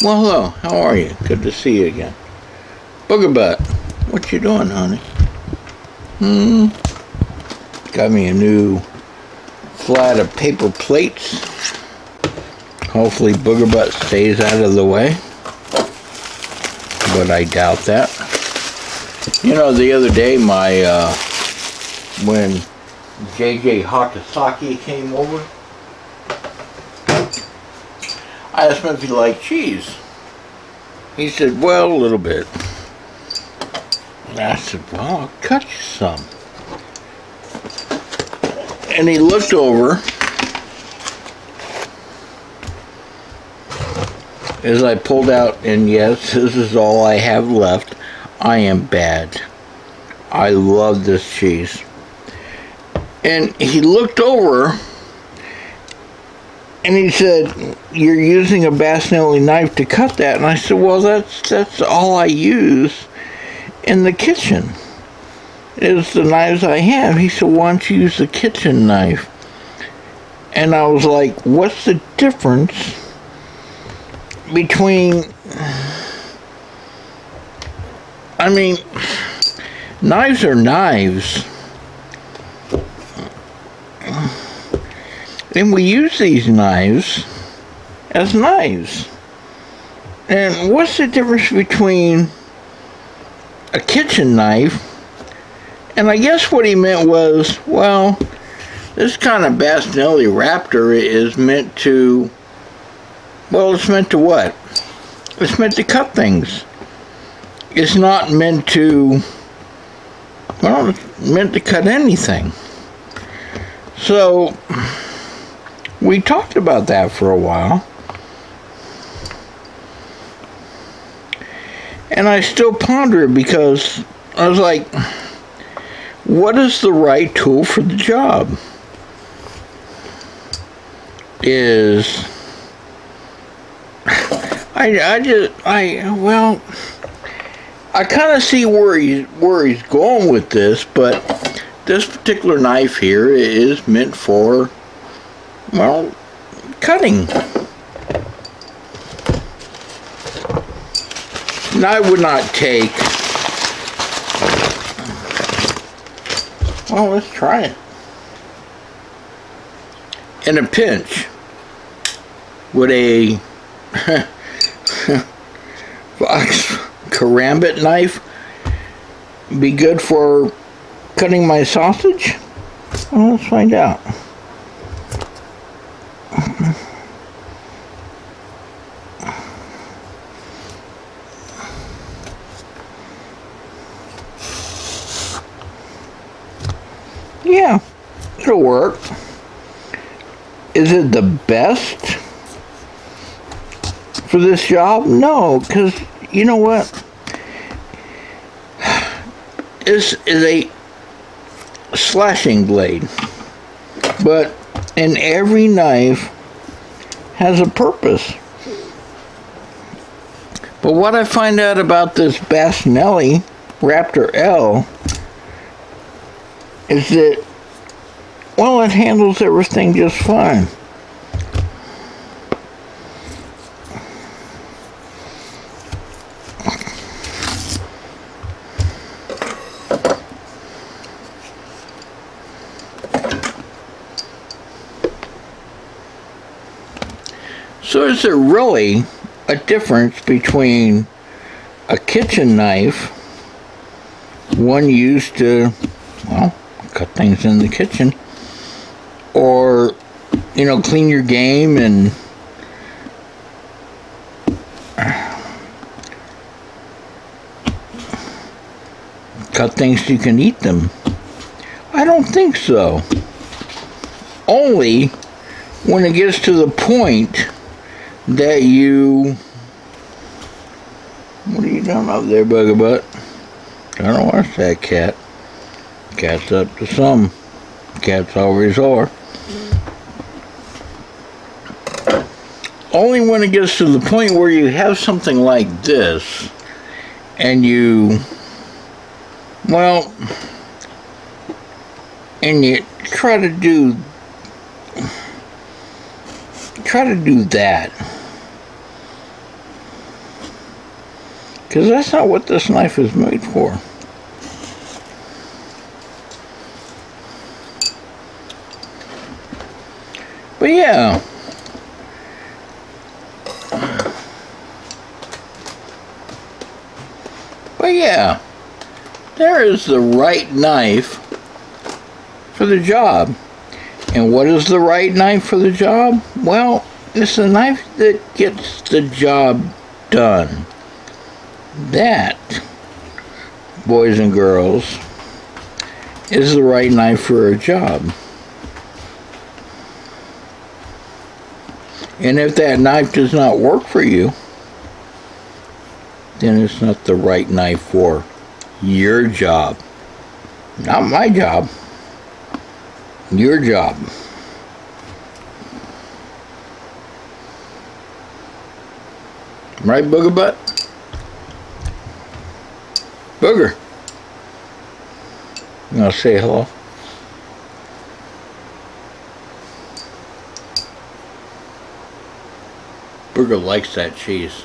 Well, hello. How are you? Good to see you again. Booger Butt, what you doing, honey? Got me a new flat of paper plates. Hopefully Booger Butt stays out of the way. But I doubt that. You know, the other day, when JJ Hakasaki came over, I asked him if he liked cheese. He said, well, a little bit. And I said, well, I'll cut you some. And he looked over as I pulled out, and yes, this is all I have left. I am bad. I love this cheese. And he looked over and he said, you're using a Bastinelli knife to cut that. And I said, well, that's all I use in the kitchen, is the knives I have. He said, why don't you use the kitchen knife? And I was like, what's the difference between, I mean, knives are knives. And we use these knives as knives. And what's the difference between a kitchen knife? And I guess what he meant was, well, this kind of Bastinelli Raptor is meant to, well, it's meant to what? It's meant to cut things. It's not meant to, well, it's meant to cut anything. So we talked about that for a while. And I still ponder it because I was like, what is the right tool for the job? I kind of see where he's going with this, but this particular knife here is meant for, well, cutting. And I would not take, well, let's try it. In a pinch, would a Fox karambit knife be good for cutting my sausage? Well, let's find out. Yeah, it'll work. Is it the best for this job? No, because you know what? This is a slashing blade, but in every knife has a purpose. But what I find out about this Bastinelli Raptor L is that, well, it handles everything just fine. So is there really a difference between a kitchen knife, one used to, well, cut things in the kitchen, or, you know, clean your game and cut things so you can eat them? I don't think so. Only when it gets to the point that you, what are you doing up there, Booger Butt? I don't watch that cat. Cat's up to some. Cats always are. Only when it gets to the point where you have something like this and you, well, and you try to do that. Because that's not what this knife is made for. But yeah. But yeah. There is the right knife for the job. And what is the right knife for the job? Well, it's a knife that gets the job done. That, boys and girls, is the right knife for a job. And if that knife does not work for you, then it's not the right knife for your job. Not my job. Your job. Right, Booger Butt? Booger. You want to say hello? Booger likes that cheese.